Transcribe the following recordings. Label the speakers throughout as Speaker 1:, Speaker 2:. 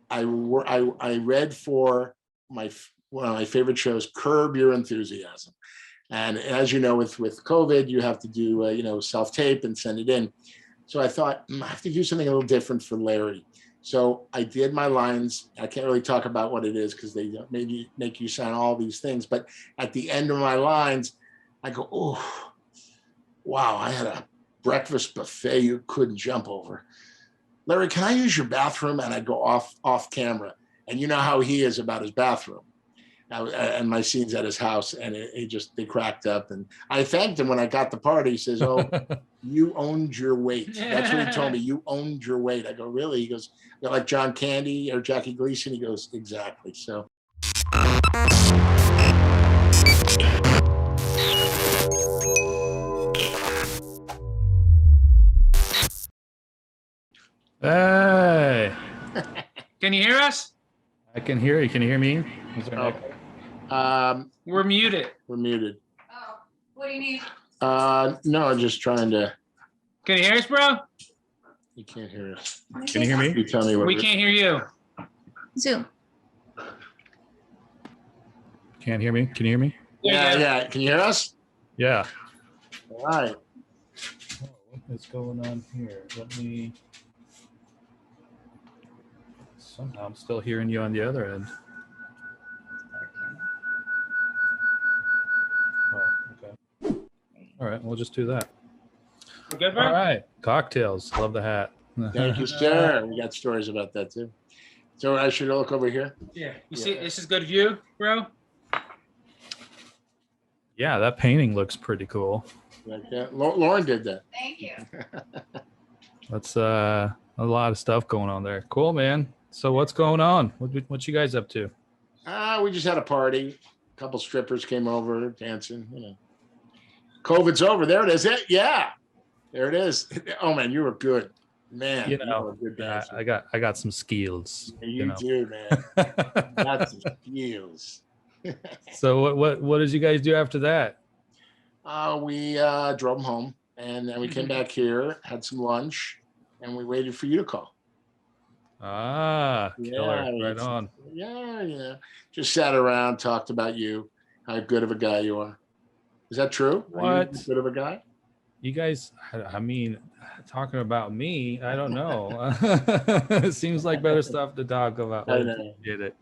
Speaker 1: I read for one of my favorite shows, Curb Your Enthusiasm. And as you know, with COVID, you have to do self-tape and send it in. So I thought I have to do something a little different for Larry. So I did my lines. I can't really talk about what it is because they maybe make you sign all these things. But at the end of my lines, I go, oh, wow, I had a breakfast buffet you couldn't jump over. Larry, can I use your bathroom? And I go off camera. And you know how he is about his bathroom. And my scenes at his house, and they cracked up. And I thanked him when I got the part. He says, "Oh, you owned your weight." That's what he told me. You owned your weight. I go, really? He goes, like John Candy or Jackie Gleason. He goes, exactly. So.
Speaker 2: Hey.
Speaker 3: Can you hear us?
Speaker 2: I can hear you. Can you hear me? Is there an echo?
Speaker 3: We're muted.
Speaker 1: We're muted.
Speaker 4: Oh, what do you need?
Speaker 1: No, I'm just trying to.
Speaker 3: Can you hear us, bro?
Speaker 1: You can't hear us.
Speaker 2: Can you hear me?
Speaker 1: You tell me what.
Speaker 3: We can't hear you.
Speaker 4: Zoom.
Speaker 2: Can't hear me? Can you hear me?
Speaker 1: Yeah. Can you hear us?
Speaker 2: Yeah.
Speaker 1: All right.
Speaker 2: Oh, what is going on here? Let me. Somehow I'm still hearing you on the other end. Oh, okay. All right, we'll just do that.
Speaker 3: We're good, bro?
Speaker 2: All right. Cocktails. Love the hat.
Speaker 1: Thank you, sir. We got stories about that too. So I should look over here.
Speaker 3: Yeah. You see, this is good view, bro?
Speaker 2: Yeah, that painting looks pretty cool.
Speaker 1: Like that. Lauren did that.
Speaker 4: Thank you.
Speaker 2: That's a lot of stuff going on there. Cool, man. So what's going on? What you guys up to?
Speaker 1: We just had a party. A couple strippers came over dancing. COVID's over. There it is. Yeah, there it is. Oh man, you were good, man.
Speaker 2: You know,
Speaker 1: were a good dancer.
Speaker 2: I got some skills.
Speaker 1: You do, man. Got some skills.
Speaker 2: So what did you guys do after that?
Speaker 1: We drove them home, and then we came back here, had some lunch, and we waited for you to call.
Speaker 2: Ah, killer.
Speaker 1: Yeah,
Speaker 2: right on.
Speaker 1: Yeah. Just sat around, talked about you, how good of a guy you are. Is that true?
Speaker 2: What?
Speaker 1: Are you good of a guy?
Speaker 2: You guys, I mean, talking about me, I don't know. It seems like better stuff to talk about.
Speaker 1: I know.
Speaker 2: Get it.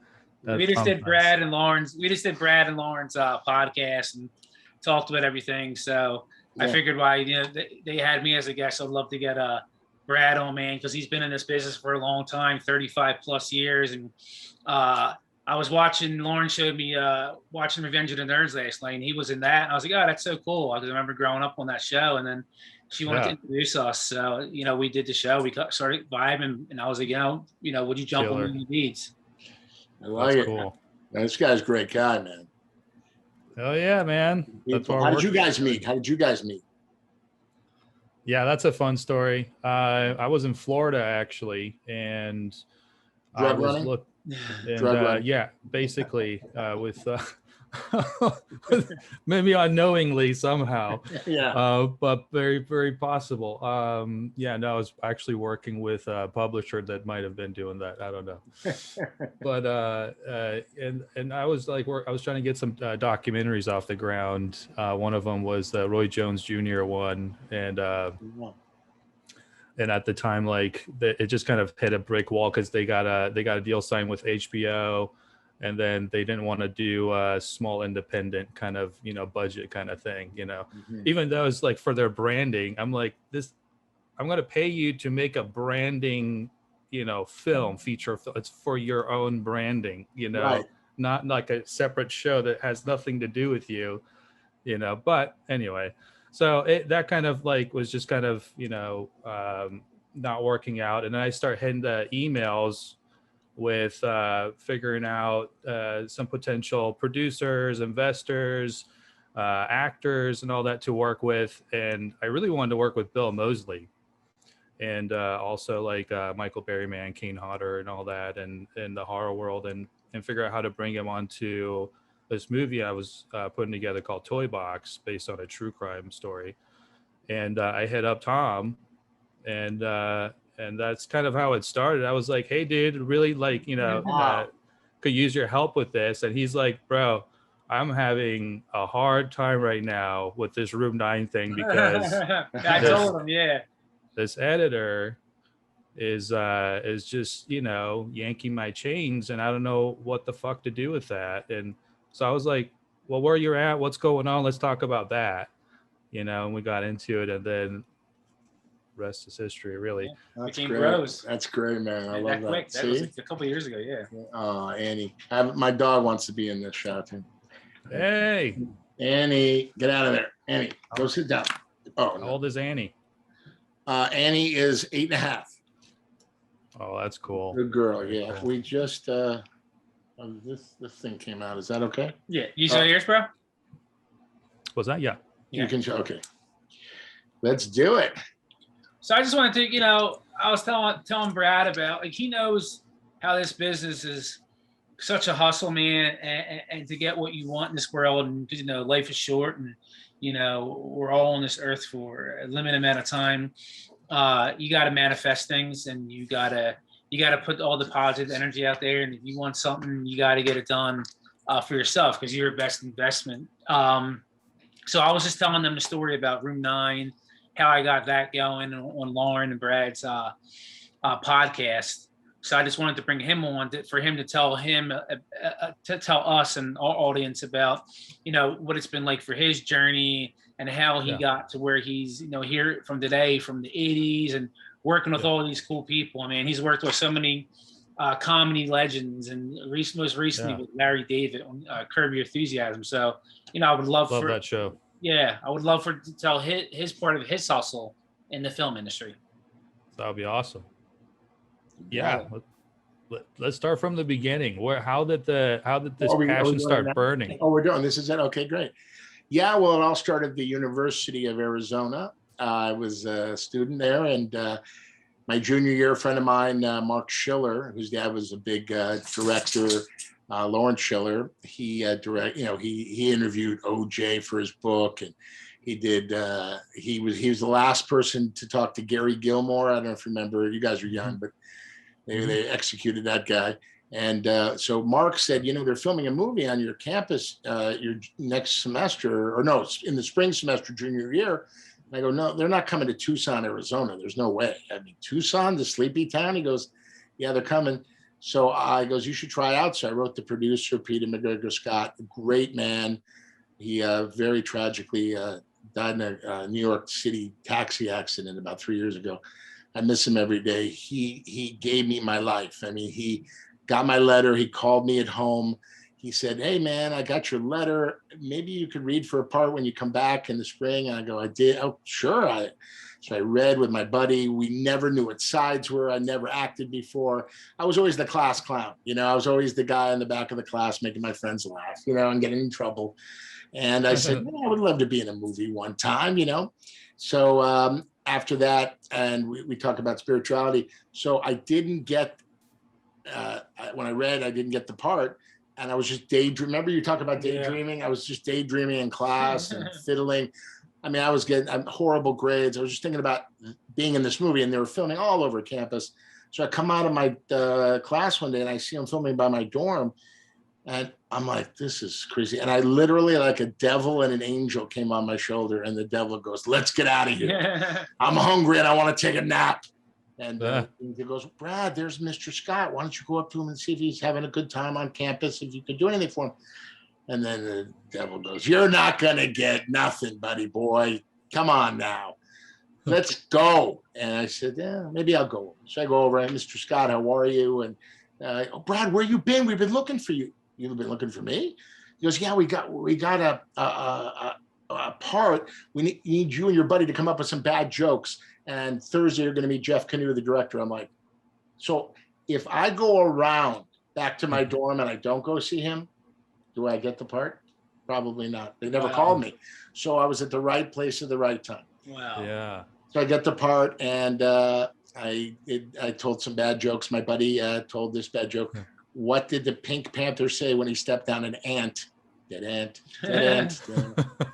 Speaker 3: We just did Brad and Lauren's podcast and talked about everything. So I figured they had me as a guest, I'd love to get Brad on, man, because he's been in this business for a long time, 35 plus years. And I was watching, Lauren showed me watching Revenge of the Nerds last night, and he was in that. And I was like, oh, that's so cool. I remember growing up on that show. And then she wanted to introduce us. So, we did the show. We started vibing, and I was like, would you jump on the beats?
Speaker 1: I like it. Cool. This guy's a great guy, man.
Speaker 2: Hell yeah, man.
Speaker 1: How did you guys meet?
Speaker 2: Yeah, that's a fun story. I was in Florida actually, and
Speaker 1: drug running.
Speaker 2: Yeah, basicly with maybe unknowingly somehow.
Speaker 1: Yeah.
Speaker 2: But very, very possible. I was actually working with a publisher that might have been doing that. I don't know. But and I was I was trying to get some documentaries off the ground. One of them was the Roy Jones Jr. one, and at the time, it just kind of hit a brick wall because they got a deal signed with HBO. And then they didn't want to do a small independent kind of, budget kind of thing, even though it's for their branding. I'm like, I'm going to pay you to make a branding, film feature. It's for your own branding,
Speaker 1: right.
Speaker 2: Not like a separate show that has nothing to do with you, but anyway, so that kind of was just kind of, not working out. And then I start hitting the emails with figuring out some potential producers, investors, actors, and all that to work with. And I really wanted to work with Bill Moseley, and also Michael Berryman, Kane Hodder, and all that, and in the horror world, and figure out how to bring him onto this movie I was putting together called Toy Box, based on a true crime story. And I hit up Tom, and and that's kind of how it started. I was like, hey dude, really like,
Speaker 1: Wow.
Speaker 2: could use your help with this. And he's like, bro, I'm having a hard time right now with this Room 9 thing because
Speaker 3: I told him, yeah.
Speaker 2: this editor is just yanking my chains, and I don't know what the fuck to do with that. And so I was like, well, where you're at, what's going on, let's talk about that, and we got into it, and then rest is history, really.
Speaker 1: That's
Speaker 3: Became
Speaker 1: great.
Speaker 3: bros.
Speaker 1: That's great, man. I love that.
Speaker 3: Quick. That was like a couple of years ago, yeah.
Speaker 1: Oh, Annie. My dog wants to be in this shot too.
Speaker 2: Hey,
Speaker 1: Annie, get out of there. Annie, go sit down. Oh,
Speaker 2: how
Speaker 1: no.
Speaker 2: old is Annie?
Speaker 1: Annie is 8.5.
Speaker 2: Oh, that's cool.
Speaker 1: Good girl.
Speaker 2: Very
Speaker 1: Yeah.
Speaker 2: cool.
Speaker 1: We just this thing came out. Is that okay?
Speaker 3: Yeah. You saw yours, bro?
Speaker 2: Was that? Yeah.
Speaker 1: You can show. Okay. Let's do it.
Speaker 3: So I just wanted to, I was telling Brad about, like, he knows how this business is such a hustle, man, and to get what you want in this world, and life is short, and we're all on this earth for a limited amount of time. You got to manifest things, and you got to put all the positive energy out there, and if you want something, you got to get it done for yourself, because you're your best investment. So I was just telling them the story about Room 9, how I got that going on Lauren and Brad's podcast. So I just wanted to bring him on for him to tell us and our audience about, what it's been like for his journey and how he got to where he's, here from today, from the 80s, and working with all these cool people. I mean, he's worked with so many comedy legends, and most recently with Larry David on Curb Your Enthusiasm. So, I would love for
Speaker 2: that show.
Speaker 3: Yeah, I would love for to tell his part of his hustle in the film industry.
Speaker 2: That would be awesome. Yeah. Let's start from the beginning. How did this passion start burning?
Speaker 1: Oh, we're doing this. Is it? Okay, great. Yeah, well, it all started at the University of Arizona. I was a student there, and my junior year, a friend of mine, Mark Schiller, whose dad was a big director, Lawrence Schiller. He he interviewed OJ for his book, and he did. He was the last person to talk to Gary Gilmore. I don't know if you remember. You guys are young, but they executed that guy. And so Mark said, they're filming a movie on your campus your next semester, or no, in the spring semester, junior year. And I go, no, they're not coming to Tucson, Arizona. There's no way. I mean, Tucson, the sleepy town? He goes, yeah, they're coming. So I goes, you should try out. So I wrote the producer, Peter McGregor Scott, a great man. He very tragically died in a New York City taxi accident about 3 years ago. I miss him every day. He gave me my life. I mean, he got my letter. He called me at home. He said, hey, man, I got your letter. Maybe you could read for a part when you come back in the spring. And I go, I did. Oh, sure. So I read with my buddy. We never knew what sides were. I never acted before. I was always the class clown. I was always the guy in the back of the class making my friends laugh, and getting in trouble. And I said, I would love to be in a movie one time, So after that, and we talk about spirituality. So I didn't get, when I read, I didn't get the part. And I was just daydreaming. Remember you talk about daydreaming? I was just daydreaming in class and fiddling. I mean, I was getting horrible grades. I was just thinking about being in this movie, and they were filming all over campus. So I come out of my class one day, and I see them filming by my dorm. And I'm like, this is crazy. And I literally, like a devil and an angel, came on my shoulder, and the devil goes, let's get out of here. I'm hungry and I want to take a nap. And he goes, Brad, there's Mr. Scott. Why don't you go up to him and see if he's having a good time on campus, if you could do anything for him. And then the devil goes, you're not going to get nothing, buddy boy. Come on now. Let's go. And I said, yeah, maybe I'll go. So I go over, and Mr. Scott, how are you? And oh, Brad, where you been? We've been looking for you. You've been looking for me? He goes, yeah, we got a part. We need you and your buddy to come up with some bad jokes. And Thursday, you're going to meet Jeff Canoe, the director. I'm like, so if I go around back to my dorm and I don't go see him, do I get the part? Probably not. They never called me. So I was at the right place at the right time.
Speaker 3: Wow.
Speaker 2: Yeah.
Speaker 1: So I get the part, and I told some bad jokes. My buddy told this bad joke. What did the Pink Panther say when he stepped on an ant? Dead ant, dead ant.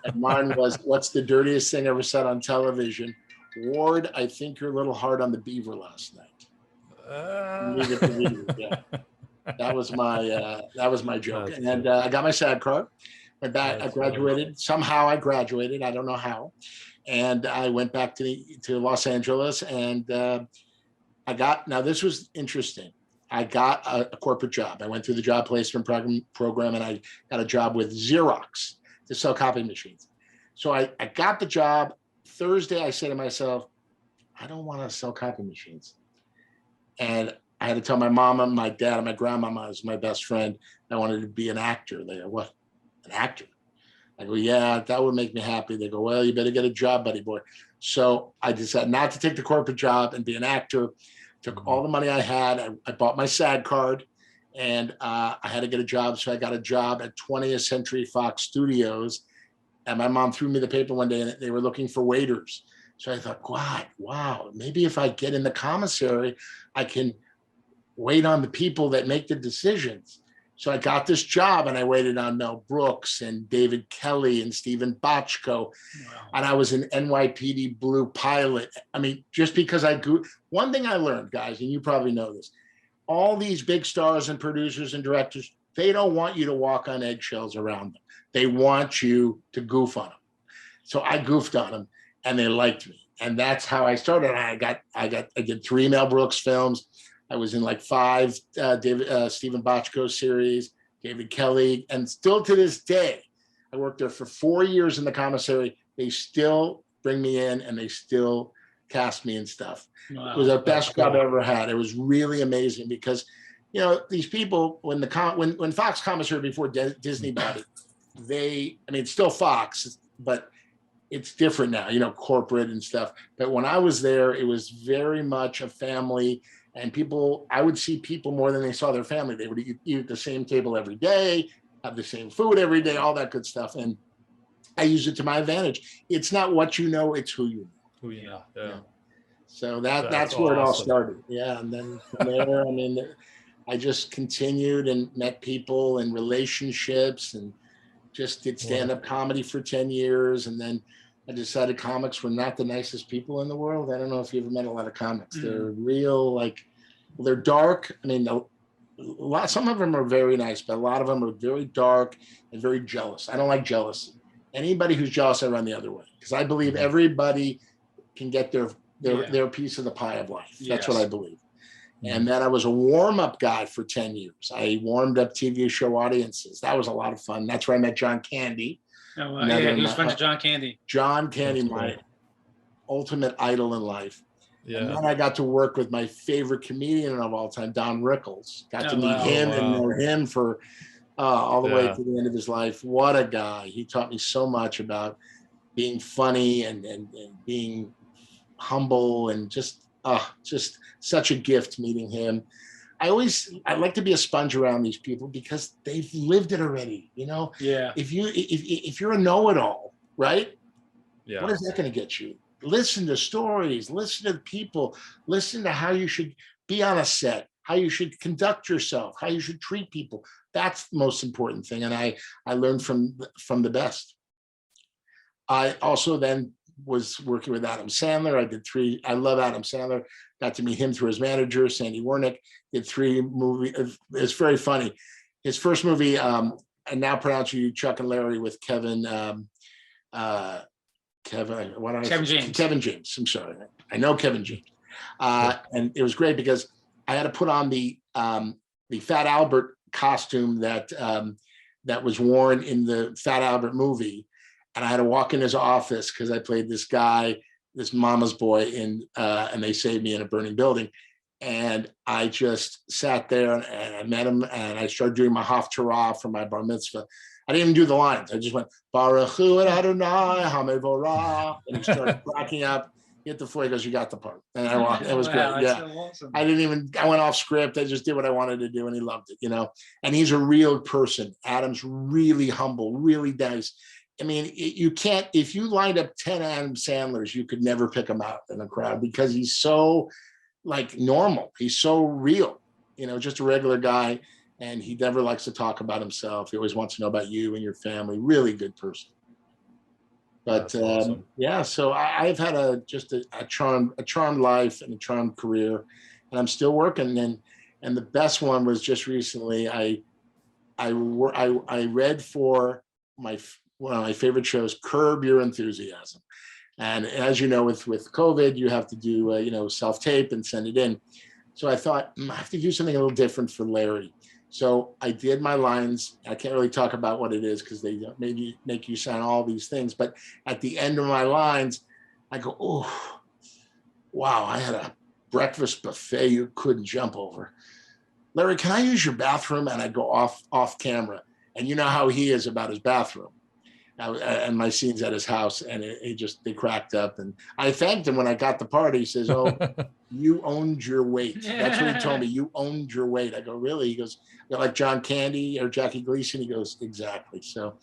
Speaker 1: And mine was, what's the dirtiest thing ever said on television? Ward, I think you're a little hard on the Beaver last night. Leave it to Beaver. Yeah. That was my joke.
Speaker 2: That's
Speaker 1: And
Speaker 2: good.
Speaker 1: I got my SAG card. Went back. I
Speaker 2: That's
Speaker 1: graduated. Somehow I graduated. I don't know how. And I went back to Los Angeles, and now this was interesting. I got a corporate job. I went through the job placement program, and I got a job with Xerox to sell copy machines. So I got the job. Thursday, I said to myself, I don't want to sell copy machines. And I had to tell my mama, my dad, and my grandmama, who's my best friend, I wanted to be an actor. They go, what? An actor? I go, yeah, that would make me happy. They go, well, you better get a job, buddy boy. So I decided not to take the corporate job and be an actor. Took all the money I had. I bought my SAG card, and I had to get a job. So I got a job at 20th Century Fox Studios. And my mom threw me the paper one day, and they were looking for waiters. So I thought, God, wow, maybe if I get in the commissary, I can wait on the people that make the decisions. So I got this job, and I waited on Mel Brooks and David Kelly and Stephen Bochco. Wow. And I was an NYPD Blue pilot. I mean, just because I grew, one thing I learned, guys, and you probably know this, all these big stars and producers and directors, they don't want you to walk on eggshells around them. They want you to goof on them. So I goofed on them, and they liked me. And that's how I started. I did 3 Mel Brooks films. I was in like 5 Stephen Bochco series, David Kelly, and still to this day, I worked there for 4 years in the commissary. They still bring me in, and they still cast me and stuff. Wow, it was the best job I ever had. It was really amazing because, you know, these people, when Fox commissary before Disney bought it, it's still Fox, but it's different now, you know, corporate and stuff. But when I was there, it was very much a family, and I would see people more than they saw their family. They would eat at the same table every day, have the same food every day, all that good stuff. And I use it to my advantage. It's not what you know, it's who you know.
Speaker 2: Who you know, yeah.
Speaker 1: So that's where it all started. Yeah, and then from there, I just continued and met people and relationships, and just did stand-up comedy for 10 years. And then I decided comics were not the nicest people in the world. I don't know if you ever met a lot of comics. They're real, they're dark. I mean, some of them are very nice, but a lot of them are very dark and very jealous. I don't like jealousy. Anybody who's jealous, I run the other way, because I believe everybody can get their piece of the pie of life. That's what I believe. And then I was a warm-up guy for 10 years. I warmed up TV show audiences. That was a lot of fun. That's where I met John Candy.
Speaker 3: Oh, yeah, he was friends with John Candy.
Speaker 1: John Candy, my ultimate idol in life. Yeah. And then I got to work with my favorite comedian of all time, Don Rickles. Got to meet him and know him for all the way to the end of his life. What a guy. He taught me so much about being funny and being humble, and just such a gift meeting him. I like to be a sponge around these people because they've lived it already, you know?
Speaker 3: Yeah.
Speaker 1: If you're a know-it-all, right?
Speaker 2: Yeah.
Speaker 1: What is that going to get you? Listen to stories, listen to the people, listen to how you should be on a set, how you should conduct yourself, how you should treat people. That's the most important thing. And I learned from the best. I also then was working with Adam Sandler. I love Adam Sandler. Got to meet him through his manager, Sandy Wernick. Did 3 movies. It's very funny. His first movie, I now pronounce you Chuck and Larry, with Kevin James. Kevin James. I'm sorry. I know Kevin James. And it was great because I had to put on the Fat Albert costume that was worn in the Fat Albert movie. And I had to walk in his office because I played this guy, this mama's boy, and they saved me in a burning building. And I just sat there and I met him, and I started doing my Haftarah for my bar mitzvah. I didn't even do the lines. I just went, Baruch Hu Adonai HaMevorach. And he started cracking up. He hit the floor. He goes, you got the part. And I walked. It was great. Yeah. So awesome. I went off script. I just did what I wanted to do, and he loved it, you know. And he's a real person. Adam's really humble, really nice. I mean, you can't, if you lined up 10 Adam Sandlers, you could never pick him out in the crowd because he's so normal. He's so real, you know, just a regular guy. And he never likes to talk about himself. He always wants to know about you and your family. Really good person. But
Speaker 2: That's awesome.
Speaker 1: yeah, so I've had just a charmed life and a charmed career, and I'm still working. And the best one was just recently. I read for one of my favorite shows, Curb Your Enthusiasm. And as you know, with COVID, you have to do self tape and send it in. So I thought I have to do something a little different for Larry. So I did my lines. I can't really talk about what it is because they maybe make you sign all these things. But at the end of my lines, I go, oh, wow, I had a breakfast buffet you couldn't jump over. Larry, can I use your bathroom? And I go off camera. And you know how he is about his bathroom. And my scenes at his house, and they cracked up. And I thanked him when I got the part. He says, "Oh, you owned your weight." That's what he told me. You owned your weight. I go, really? He goes, like John Candy or Jackie Gleason. He goes, exactly. So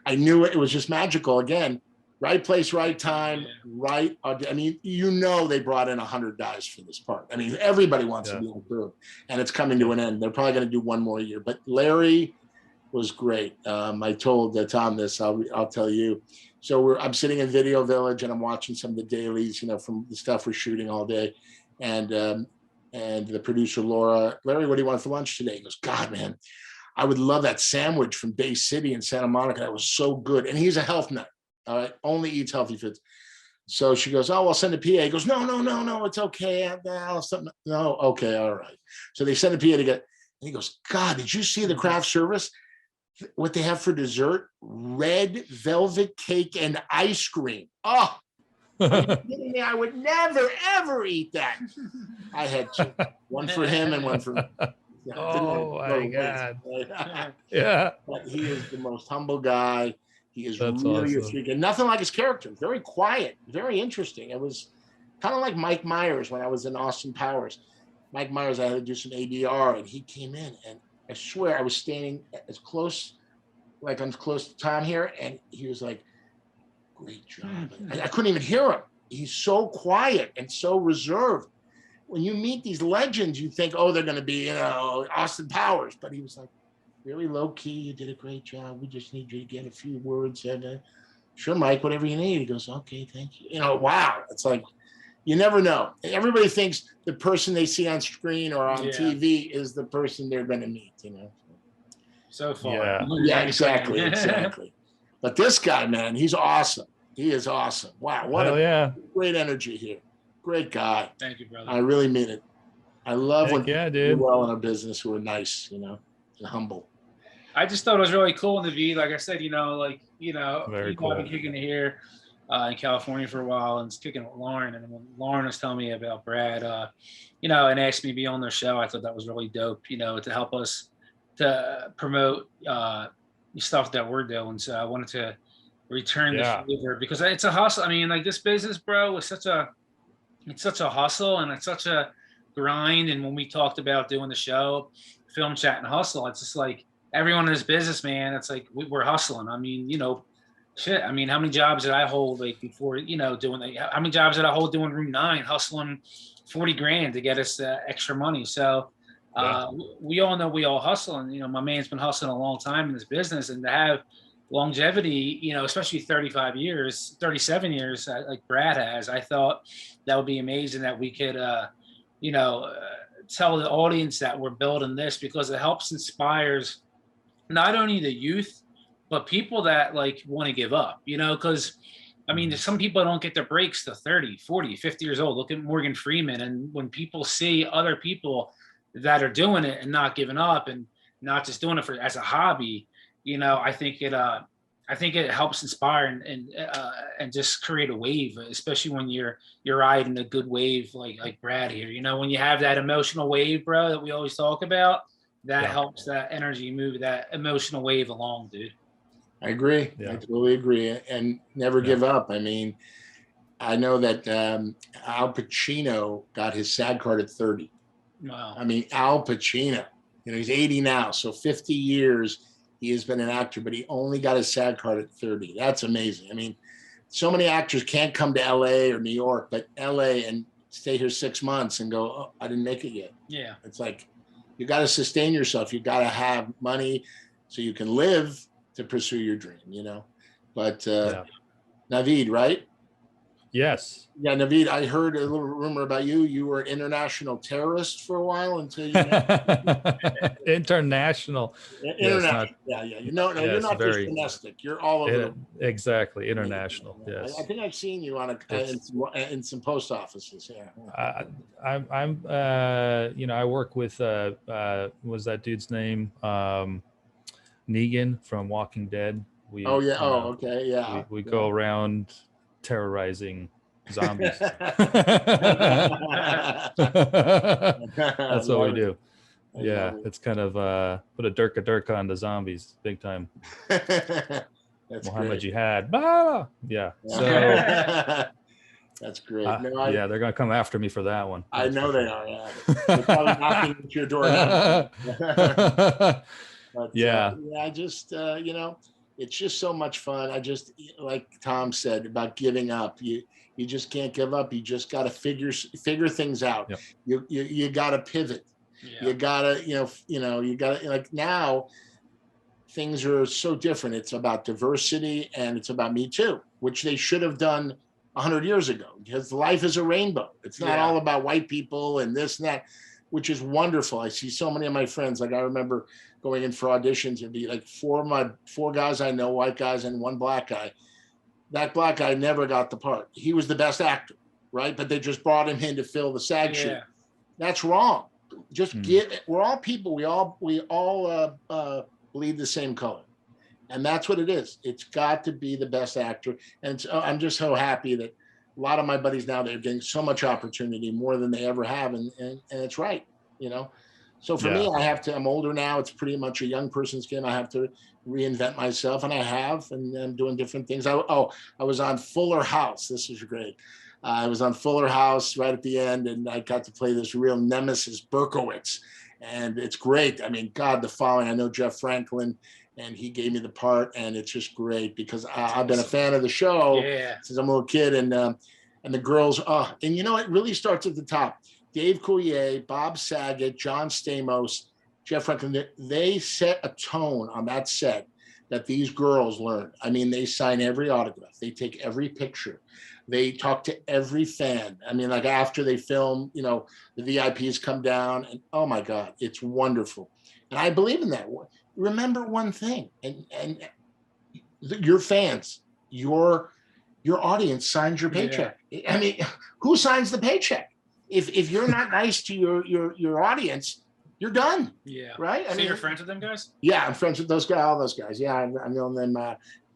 Speaker 1: I knew it was just magical. Again, right place, right time, right. I mean, they brought in 100 guys for this part. I mean, everybody wants to be on Curb, and it's coming to an end. They're probably going to do one more year, but Larry was great. I told Tom this. I'll tell you. So I'm sitting in Video Village and I'm watching some of the dailies, from the stuff we're shooting all day, and the producer Laura, Larry, what do you want for lunch today? He goes, God, man, I would love that sandwich from Bay City in Santa Monica. That was so good. And he's a health nut. All right, only eats healthy foods. So she goes, oh, I'll send a PA. He goes, no, it's okay. No, okay, all right. So they send a PA to get. And he goes, God, did you see the craft service? What they have for dessert? Red velvet cake and ice cream. Oh, are you kidding me? I would never, ever eat that. I had two, one for him and one for me.
Speaker 2: Oh my God. Yeah.
Speaker 1: But he is the most humble guy. He is
Speaker 2: That's
Speaker 1: really a
Speaker 2: awesome.
Speaker 1: freak, and nothing like his character. Very quiet, very interesting. It was kind of like Mike Myers when I was in Austin Powers. Mike Myers, I had to do some ADR, and he came in, and I swear I was standing as close, like I'm close to Tom here, and he was like, great job. I couldn't even hear him. He's so quiet and so reserved. When you meet these legends, you think, oh, they're going to be, Austin Powers. But he was like, really low key. You did a great job. We just need you to get a few words. And sure, Mike, whatever you need. He goes, okay, thank you. Wow. It's like, you never know. Everybody thinks the person they see on screen or on TV is the person they're going to meet,
Speaker 3: So far.
Speaker 1: Yeah, exactly. But this guy, man, he's awesome. He is awesome. Wow. What great energy here. Great guy.
Speaker 3: Thank you, brother.
Speaker 1: I really mean it. I love when
Speaker 2: people
Speaker 1: do well in our business who are nice, and humble.
Speaker 3: I just thought it was really cool to be, like I said,
Speaker 2: Very
Speaker 3: cool. I've been kicking it here in California for a while and kicking with Lauren. And when Lauren was telling me about Brad, and asked me to be on their show, I thought that was really dope, to help us to promote stuff that we're doing. So I wanted to return the favor because it's a hustle. I mean, like this business, bro, is such a hustle and it's such a grind. And when we talked about doing the show, Film Chat and Hustle, it's just like everyone in this business, man, it's like we're hustling. I mean, shit. I mean, how many jobs did I hold before, doing how many jobs did I hold doing Room 9, hustling 40 grand to get us extra money. So we all know we all hustle. And, my man's been hustling a long time in this business, and to have longevity, especially 37 years like Brad has, I thought that would be amazing that we could, tell the audience that we're building this because it helps inspires not only the youth, but people that want to give up, because I mean, some people don't get their breaks to 30, 40, 50 years old. Look at Morgan Freeman. And when people see other people that are doing it and not giving up and not just doing it as a hobby, I think it helps inspire and just create a wave, especially when you're riding a good wave like Brad here. When you have that emotional wave, bro, that we always talk about, that helps that energy move that emotional wave along, dude.
Speaker 1: I agree. I totally agree. And never give up. I mean, I know that Al Pacino got his SAG card at 30.
Speaker 3: Wow.
Speaker 1: I mean, Al Pacino, he's 80 now. So 50 years he has been an actor, but he only got his SAG card at 30. That's amazing. I mean, so many actors can't come to LA or New York, but LA and stay here 6 months and go, oh, I didn't make it yet.
Speaker 3: Yeah.
Speaker 1: It's like, you got to sustain yourself. You got to have money so you can live to pursue your dream, But Naveed, right?
Speaker 2: Yes.
Speaker 1: Yeah, Naveed, I heard a little rumor about you. You were an international terrorist for a while until you
Speaker 2: International. Yes,
Speaker 1: international.
Speaker 2: not
Speaker 1: Yeah, yeah. You know, no, you're
Speaker 2: yes,
Speaker 1: not just
Speaker 2: very
Speaker 1: domestic. You're all over the.
Speaker 2: exactly international.
Speaker 1: I
Speaker 2: Yes.
Speaker 1: think I've seen you on in some post offices. Yeah.
Speaker 2: I'm you know, I work with what was that dude's name? Negan from Walking Dead. We
Speaker 1: Oh yeah.
Speaker 2: you
Speaker 1: Oh
Speaker 2: know,
Speaker 1: okay. Yeah.
Speaker 2: we
Speaker 1: Yeah.
Speaker 2: go around terrorizing zombies. That's what we do. Yeah, it's kind of put a dirk on the zombies big time.
Speaker 1: That's
Speaker 2: Muhammad
Speaker 1: great.
Speaker 2: Jihad. Ah! Yeah. So
Speaker 1: that's great. No,
Speaker 2: yeah, they're gonna come after me for that one.
Speaker 1: I
Speaker 2: That's
Speaker 1: know
Speaker 2: for
Speaker 1: they
Speaker 2: sure.
Speaker 1: are. Yeah. They're probably knocking at your door now. But
Speaker 2: Yeah.
Speaker 1: yeah, I just you know, it's just so much fun. I just like Tom said about giving up. You just can't give up. You just got to figure things out.
Speaker 2: Yep.
Speaker 1: You got to pivot.
Speaker 3: Yeah.
Speaker 1: You gotta you gotta, like, now things are so different. It's about diversity and it's about Me Too, which they should have done 100 years ago, because life is a rainbow. It's not all about white people and this and that, which is wonderful. I see so many of my friends, like I remember going in for auditions and be like four guys I know, white guys and one black guy. That black guy never got the part. He was the best actor, right? But they just brought him in to fill the SAG sheet. That's wrong. Just we're all people. We all bleed the same color. And that's what it is. It's got to be the best actor. And I'm just so happy that a lot of my buddies now, they're getting so much opportunity, more than they ever have. And it's right, you know? So for me, I'm older now. It's pretty much a young person's game. I have to reinvent myself, and I have, and I'm doing different things. I was on Fuller House. This is great. I was on Fuller House right at the end, and I got to play this real nemesis, Berkowitz. And it's great. I mean, God, the following, I know Jeff Franklin, and he gave me the part, and it's just great because I've been a fan of the show since I'm a little kid, and the girls, and you know, it really starts at the top. Dave Coulier, Bob Saget, John Stamos, Jeff Franklin, they set a tone on that set that these girls learned. I mean, they sign every autograph. They take every picture. They talk to every fan. I mean, like after they film, you know, the VIPs come down, and oh my God, it's wonderful. And I believe in that. Remember one thing, and your fans, your audience signs your paycheck. I mean, who signs the paycheck? If you're not nice to your audience, you're done. Yeah. Right.
Speaker 3: So you're friends with them guys?
Speaker 1: Yeah, I'm friends with those guys, all those guys. Yeah, I've known them.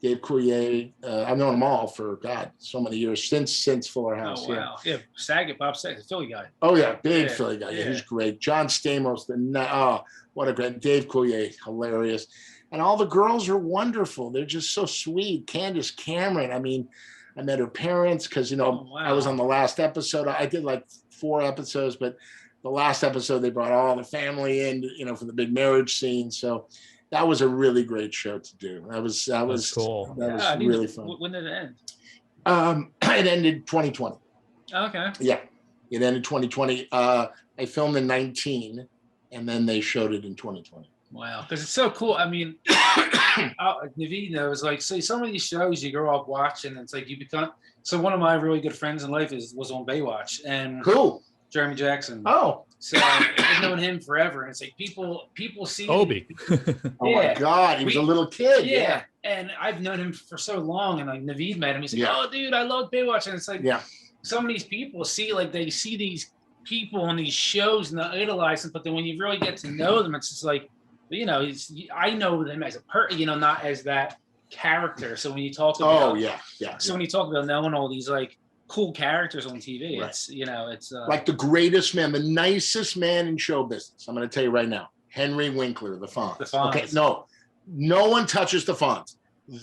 Speaker 1: Dave Coulier, I've known them all for so many years since Fuller House.
Speaker 3: Oh wow. Yeah, Saget, Bob Saget, Philly guy.
Speaker 1: Oh yeah, big Philly guy. Yeah, he's great. John Stamos, what a great Dave Coulier, hilarious. And all the girls are wonderful. They're just so sweet. Candace Cameron. I mean, I met her parents because, you know, I was on the last episode. I did like 4 episodes, but the last episode they brought all the family in, you know, for the big marriage scene. So that was a really great show to do. That was cool. That was really fun.
Speaker 3: When did it end?
Speaker 1: It ended 2020.
Speaker 3: Okay.
Speaker 1: Yeah, it ended 2020. I filmed in 19, and then they showed it in 2020.
Speaker 3: Wow, because it's so cool. I mean, Naveed knows, like, say some of these shows you grow up watching, and it's like you become. So one of my really good friends in life was on Baywatch, and
Speaker 1: cool.
Speaker 3: Jeremy Jackson.
Speaker 1: Oh,
Speaker 3: so I've known him forever, and it's like people see
Speaker 2: Obi.
Speaker 1: Oh my God, he was a little kid.
Speaker 3: Yeah, and I've known him for so long, and like Naveed met him. He's like, "Oh, dude, I love Baywatch," and it's like, some of these people see these people on these shows and they idolize them, but then when you really get to know them, it's just like, you know, I know them as a person, you know, not as that character. So when you talk about, So when you talk about knowing all these like cool characters on TV, it's, you know, it's
Speaker 1: like the greatest man, the nicest man in show business. I'm going to tell you right now, Henry Winkler, the Fonz.
Speaker 3: The Fonz.
Speaker 1: Okay, no one touches the Fonz.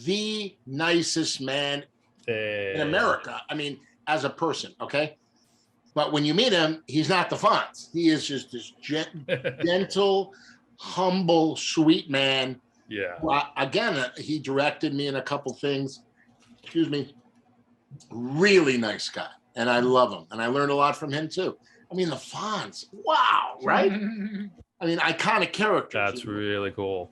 Speaker 1: The nicest man in America. I mean, as a person, okay? But when you meet him, he's not the Fonz. He is just this gentle, humble, sweet man.
Speaker 2: Yeah.
Speaker 1: Well, again, he directed me in a couple things. Excuse me. Really nice guy. And I love him. And I learned a lot from him too. I mean, the Fonz. Wow, right? I mean, iconic characters.
Speaker 2: That's really cool.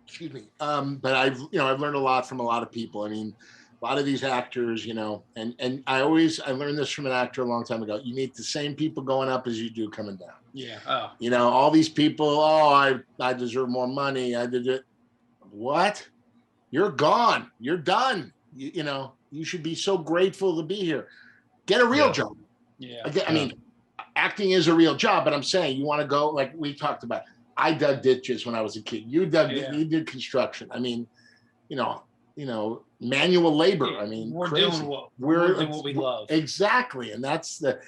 Speaker 1: Excuse me. But I've learned a lot from a lot of people. I mean, A lot of these actors, you know, and I learned this from an actor a long time ago. You meet the same people going up as you do coming down.
Speaker 3: Yeah. Oh.
Speaker 1: You know, all these people, oh, I deserve more money. I did it. What? You're gone. You're done. You know, you should be so grateful to be here. Get a real job.
Speaker 3: Yeah.
Speaker 1: I mean, acting is a real job, but I'm saying you want to go, like we talked about. I dug ditches when I was a kid. You did construction. I mean, you know, manual labor.
Speaker 3: Yeah,
Speaker 1: I mean,
Speaker 3: we're
Speaker 1: crazy.
Speaker 3: doing what we love.
Speaker 1: Exactly, and that's the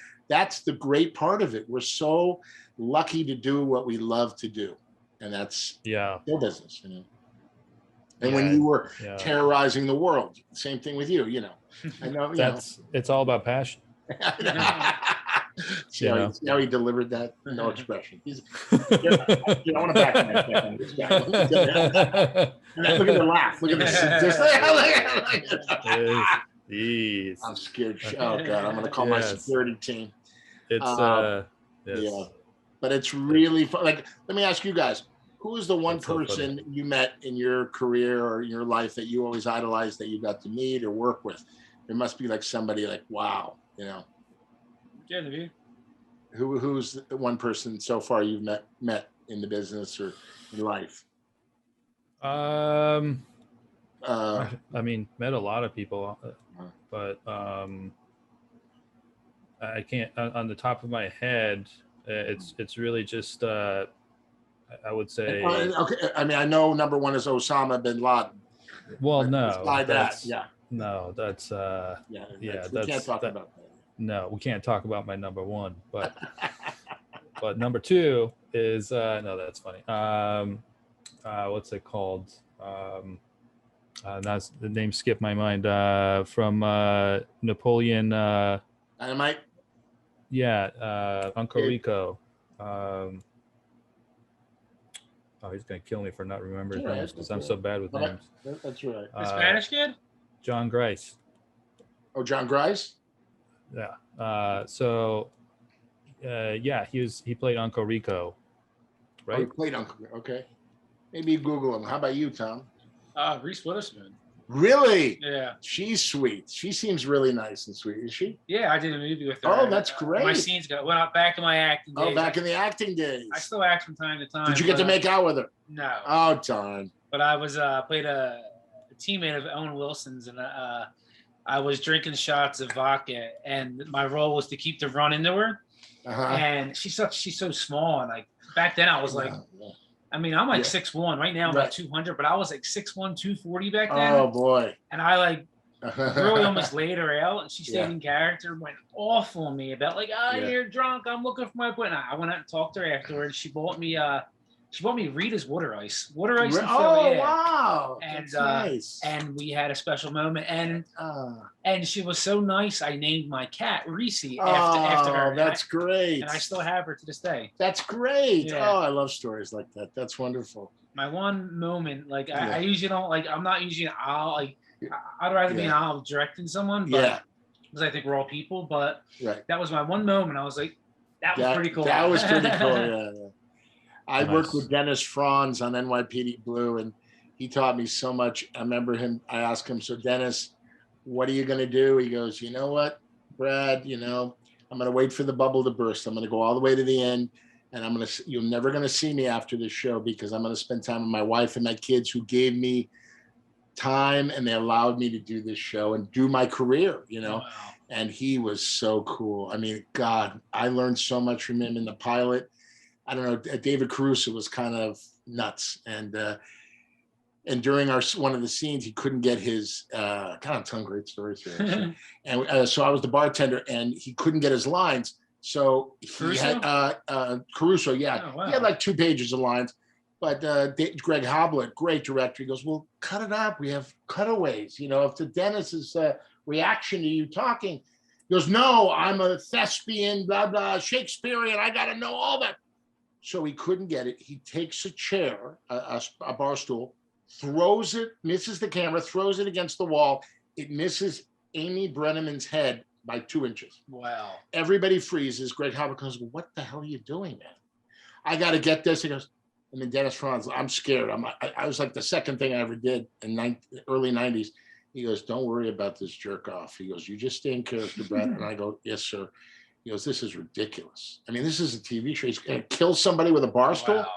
Speaker 1: great part of it. We're so lucky to do what we love to do, and that's show business, you know. And when you were terrorizing the world, same thing with you. You know, I know.
Speaker 2: It's all about passion.
Speaker 1: See how he delivered that? No expression. I want to back him on this guy. Look at the laugh. Look at this. I'm scared. Oh God, I'm going to call my security team.
Speaker 2: It's
Speaker 1: yeah, but it's really fun. Like, let me ask you guys, who is the one person you met in your career or in your life that you always idolized that you got to meet or work with? There must be like somebody like, wow, you know.
Speaker 3: Yeah, maybe.
Speaker 1: Who's the one person so far you've met in the business or in life?
Speaker 2: I mean, met a lot of people, but I can't on the top of my head. It's really just I would say.
Speaker 1: Okay, I mean, I know number one is Osama bin Laden.
Speaker 2: Well, no,
Speaker 1: that's
Speaker 2: no, that's
Speaker 1: we can't talk about that.
Speaker 2: No, we can't talk about my number one, but but number two is no, that's funny. What's it called? That's the name skipped my mind. From Napoleon.
Speaker 1: Dynamite.
Speaker 2: Yeah, Uncle Rico. He's gonna kill me for not remembering names because I'm so bad with names.
Speaker 1: That's right.
Speaker 3: The Spanish kid.
Speaker 2: John Grice.
Speaker 1: Oh, John Grice.
Speaker 2: Yeah. He played Uncle Rico, right?
Speaker 1: Oh, he played Uncle. Okay. Maybe you Google him. How about you, Tom?
Speaker 3: Reese Witherspoon.
Speaker 1: Really?
Speaker 3: Yeah.
Speaker 1: She's sweet. She seems really nice and sweet. Is she?
Speaker 3: Yeah, I did a movie with her.
Speaker 1: Oh, that's great.
Speaker 3: My scenes went out back in my acting days.
Speaker 1: Oh, back in the acting days.
Speaker 3: I still act from time to time.
Speaker 1: Did you get to make out with her?
Speaker 3: No.
Speaker 1: Oh, darn.
Speaker 3: But I was played a teammate of Owen Wilson's, and I was drinking shots of vodka, and my role was to keep the run into her. And she's so small, and like back then I was like, I mean, I'm like 6'1". Right now I'm like 200, but I was like 6'1", 240 back then.
Speaker 1: Oh boy!
Speaker 3: And I like really almost laid her out, and she stayed in character, went off on me about like, you're drunk, I'm looking for my appointment. I went out and talked to her afterwards. She bought me Rita's water ice. Water ice.
Speaker 1: Oh wow!
Speaker 3: And
Speaker 1: nice.
Speaker 3: And we had a special moment, and she was so nice. I named my cat Reese after her.
Speaker 1: That's great.
Speaker 3: And I still have her to this day.
Speaker 1: That's great.
Speaker 3: Yeah.
Speaker 1: Oh, I love stories like that. That's wonderful.
Speaker 3: My one moment, like I usually don't like. I'm not usually an owl. Like I'd rather be an owl directing someone. But, because I think we're all people. But that was my one moment. I was like, that was pretty cool.
Speaker 1: That was pretty cool. Yeah. I worked with Dennis Franz on NYPD Blue, and he taught me so much. I remember him. I asked him, "So Dennis, what are you going to do?" He goes, "You know what, Brad? You know, I'm going to wait for the bubble to burst. I'm going to go all the way to the end, and you're never going to see me after this show because I'm going to spend time with my wife and my kids who gave me time and they allowed me to do this show and do my career, you know." Wow. And he was so cool. I mean, God, I learned so much from him in the pilot. I don't know, David Caruso was kind of nuts. And during one of the scenes, he couldn't get his, kind of telling great stories here. And so I was the bartender and he couldn't get his lines. So he had, Caruso, yeah. Oh, wow. He had like 2 pages of lines. But Greg Hoblet, great director, he goes, "Well, cut it up. We have cutaways. You know, if the Dennis's reaction to you talking," he goes, "No, I'm a thespian, blah, blah, Shakespearean. I got to know all that." So he couldn't get it. He takes a chair, a bar stool, throws it, misses the camera, throws it against the wall. It misses Amy Brenneman's head by 2 inches.
Speaker 3: Wow.
Speaker 1: Everybody freezes. Greg Hoblet goes, "Well, what the hell are you doing, man? I got to get this." He goes, and then Dennis Franz, "I'm scared." I was like the second thing I ever did in early 90s. He goes, don't worry about this jerk off. He goes, you just stay in character, Brad. And I go, yes, sir. He goes, this is ridiculous. I mean, this is a TV show. He's going to kill somebody with a bar stool.
Speaker 3: Wow.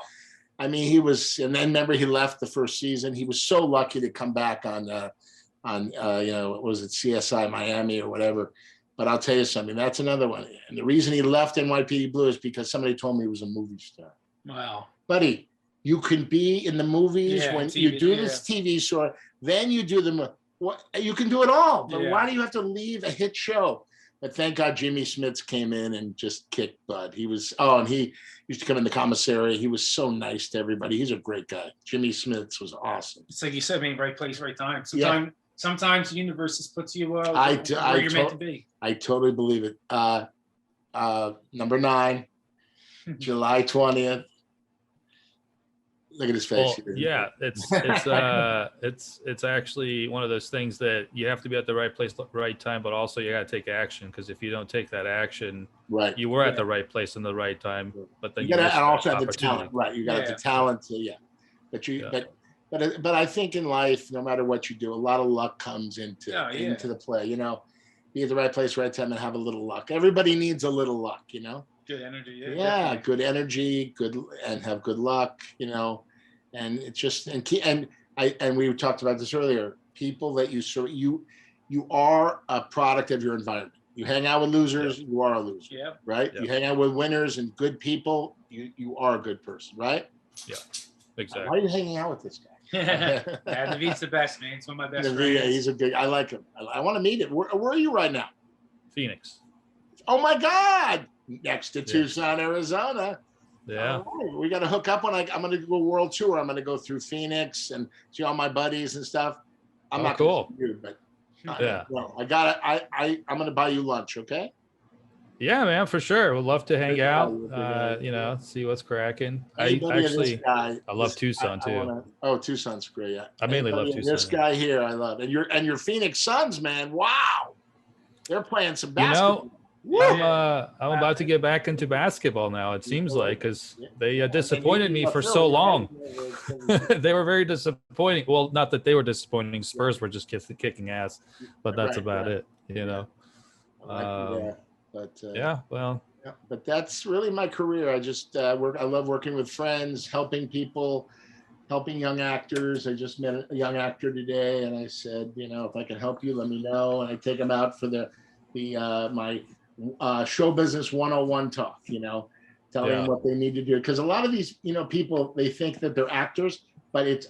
Speaker 1: I mean, he was, and then remember he left the first season. He was so lucky to come back on what was it, CSI Miami or whatever. But I'll tell you something, that's another one. And the reason he left NYPD Blue is because somebody told me he was a movie star.
Speaker 3: Wow.
Speaker 1: Buddy, you can be in the movies when
Speaker 3: TV,
Speaker 1: you do this TV show, then you do what you can do it all. But why do you have to leave a hit show? But thank God Jimmy Smits came in and just kicked butt. He was, and he used to come in the commissary. He was so nice to everybody. He's a great guy. Jimmy Smits was awesome.
Speaker 3: It's like you said, being right place, right time. Sometimes the universe just puts you where you're meant to be.
Speaker 1: I totally believe it. Number 9, July 20th. Look at his face.
Speaker 2: Well, yeah, it's actually one of those things that you have to be at the right place, right time, but also you got to take action, because if you don't take that action,
Speaker 1: right,
Speaker 2: you were at the right place in the right time, but then
Speaker 1: you gotta also have the talent, right? You got the talent to, but I think in life, no matter what you do, a lot of luck comes into the play. You know, be at the right place, right time, and have a little luck. Everybody needs a little luck. You know.
Speaker 3: Good energy,
Speaker 1: yeah, good energy, and have good luck, you know, and it's just and we talked about this earlier. People that you are a product of your environment. You hang out with losers, you are a loser, right? You hang out with winners and good people, you are a good person, right?
Speaker 2: Yeah, exactly.
Speaker 1: Why are you hanging out with this guy?
Speaker 3: David's the best, man. It's one of my best friends.
Speaker 1: He's a good. I like him. I want to meet him. Where are you right now?
Speaker 2: Phoenix.
Speaker 1: Oh my God. Next to Tucson, Arizona.
Speaker 2: Yeah.
Speaker 1: Right. We got to hook up when I'm going to go world tour. I'm going to go through Phoenix and see all my buddies and stuff. I'm not
Speaker 2: cool.
Speaker 1: Gonna see you, but I got it. I'm going to buy you lunch. Okay.
Speaker 2: Yeah, man, for sure. We'd love to hang out. See what's cracking. I love Tucson too.
Speaker 1: Tucson's great. Yeah.
Speaker 2: I mainly love Tucson.
Speaker 1: This guy here, I love, and your Phoenix Suns, man. Wow, they're playing some basketball.
Speaker 2: I'm about to get back into basketball now, it seems like, because they disappointed me for so long. They were very disappointing. Well, not that they were disappointing. Spurs were just kicking ass, but that's about it, you know.
Speaker 1: But that's really my career. I just I love working with friends, helping people, helping young actors. I just met a young actor today, and I said, if I can help you, let me know. And I take them out for my show business 101 talk, telling them what they need to do. Because a lot of these, people, they think that they're actors, but it's,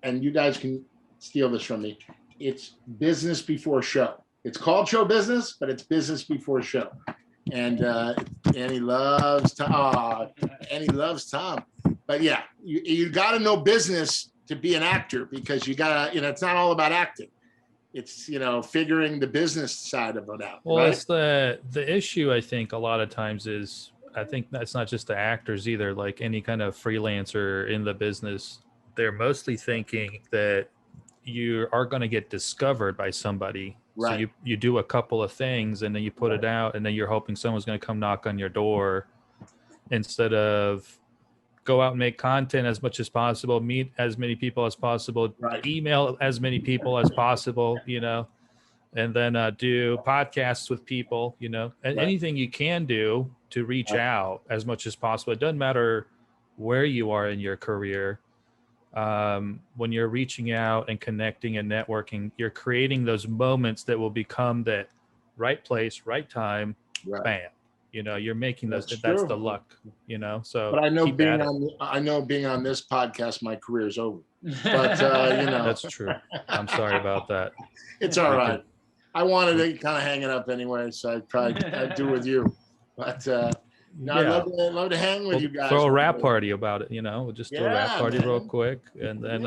Speaker 1: and you guys can steal this from me, it's business before show. It's called show business, but it's business before show. And Annie loves Tom. But yeah, you got to know business to be an actor, because you got to, it's not all about acting. It's, figuring the business side of it out.
Speaker 2: Well,
Speaker 1: right?
Speaker 2: It's the issue, I think, a lot of times is, I think that's not just the actors either, like any kind of freelancer in the business. They're mostly thinking that you are going to get discovered by somebody. Right. So you do a couple of things and then you put it out, and then you're hoping someone's going to come knock on your door, instead of go out and make content as much as possible, meet as many people as possible, email as many people as possible, and then do podcasts with people, and anything you can do to reach out as much as possible. It doesn't matter where you are in your career. When you're reaching out and connecting and networking, you're creating those moments that will become that right place, right time, bam. You're making those. That's the luck. So. But
Speaker 1: I know being on this podcast, my career is over. But
Speaker 2: that's true. I'm sorry about that.
Speaker 1: It's all right. I wanted to kind of hang it up anyway, so I'd do with you. But I'd love to hang with you guys.
Speaker 2: Throw a rap party about it. We'll just do a rap party real quick, and then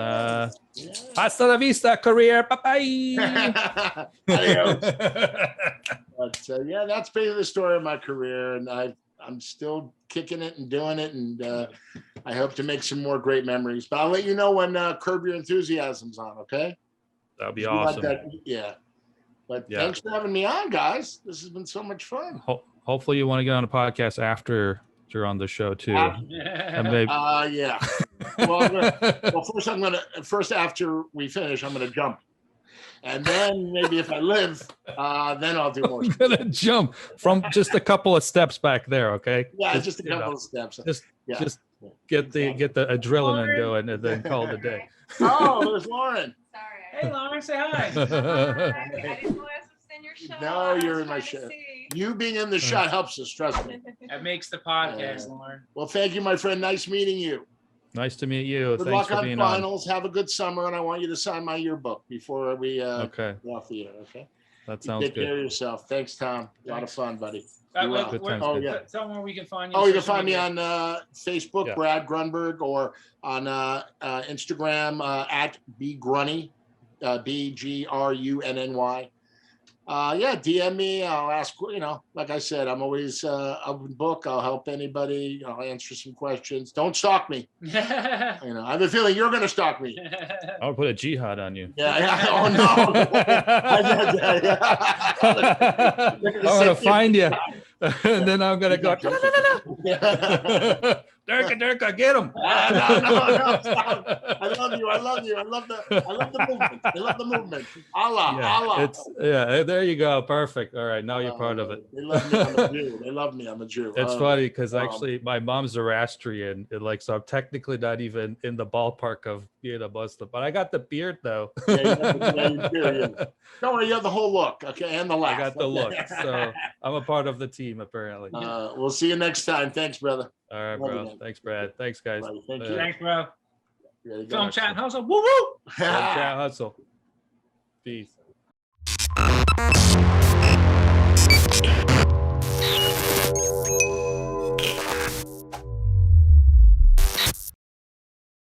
Speaker 2: hasta la vista, career. Bye bye.
Speaker 1: But that's basically the story of my career, and I'm still kicking it and doing it, and I hope to make some more great memories. But I'll let you know when Curb Your Enthusiasm's on. Okay?
Speaker 2: That'll be awesome.
Speaker 1: But thanks for having me on, guys. This has been so much fun.
Speaker 2: Hopefully, you want to get on a podcast after you're on the show too.
Speaker 1: Well, first after we finish, I'm gonna jump. And then maybe if I live, then I'll do more.
Speaker 2: I'm gonna jump from just a couple of steps back there. Okay.
Speaker 1: Yeah, just a
Speaker 2: you know,
Speaker 1: couple of steps.
Speaker 2: Just
Speaker 1: Yeah.
Speaker 2: just get the adrenaline going and then call it a day.
Speaker 1: Oh, there's Lauren.
Speaker 4: Sorry.
Speaker 3: Hey, Lauren, say hi.
Speaker 4: I didn't know I was in your shot.
Speaker 1: No,
Speaker 4: I was
Speaker 1: you're in my
Speaker 4: trying to
Speaker 1: shot.
Speaker 4: see.
Speaker 1: You being in the shot helps us, trust me.
Speaker 3: That makes the podcast, Lauren.
Speaker 1: Well, thank you, my friend. Nice meeting you.
Speaker 2: Nice to meet you.
Speaker 1: Good
Speaker 2: Thanks
Speaker 1: luck
Speaker 2: for
Speaker 1: on
Speaker 2: being on.
Speaker 1: finals. Have a good summer, and I want you to sign my yearbook before we
Speaker 2: Okay,
Speaker 1: go off the air. Okay.
Speaker 2: that
Speaker 1: You
Speaker 2: sounds
Speaker 1: take care
Speaker 2: good.
Speaker 1: of yourself. Thanks, Tom. A lot of
Speaker 3: Thanks.
Speaker 1: fun, buddy.
Speaker 2: Good times,
Speaker 1: Oh,
Speaker 2: good.
Speaker 1: yeah.
Speaker 3: Tell them where we can find you.
Speaker 1: Oh,
Speaker 3: on
Speaker 1: you can
Speaker 3: social
Speaker 1: find me
Speaker 3: media.
Speaker 1: on Facebook,
Speaker 2: Yeah.
Speaker 1: Brad Grunberg, or on Instagram at bgrunny, BGRUNNY. Yeah, DM me. I'll ask, like I said, I'm always open book. I'll help anybody. I'll answer some questions. Don't stalk me. I have a feeling you're going to stalk me.
Speaker 2: I'll put a jihad on you.
Speaker 1: Yeah. Oh, no.
Speaker 2: I'm gonna find you, and then I'm gonna go. Durka, get him!
Speaker 1: No, stop. I love you. I love the movement. I love the movement. Allah.
Speaker 2: Yeah, there you go. Perfect. All right, now you're part of it.
Speaker 1: They love me. I'm a Jew. They love me. I'm a Jew.
Speaker 2: It's funny because
Speaker 1: wow.
Speaker 2: actually my mom's Zoroastrian, and like, so I'm technically not even in the ballpark of being a Muslim, but I got the beard though.
Speaker 1: Yeah, you do, yeah. Don't worry, you have the whole look, okay, and the laugh.
Speaker 2: I got the
Speaker 1: okay?
Speaker 2: look, so I'm a part of the team apparently.
Speaker 1: We'll see you next time. Thanks, brother.
Speaker 2: All right,
Speaker 1: love you,
Speaker 2: bro.
Speaker 1: man.
Speaker 2: Thanks, Brad. Thanks, guys.
Speaker 1: Buddy, thank
Speaker 2: Yeah.
Speaker 1: you.
Speaker 3: Thanks, bro.
Speaker 1: Ready to go.
Speaker 3: Film chat hustle. Woo woo.
Speaker 2: Chat hustle. Peace.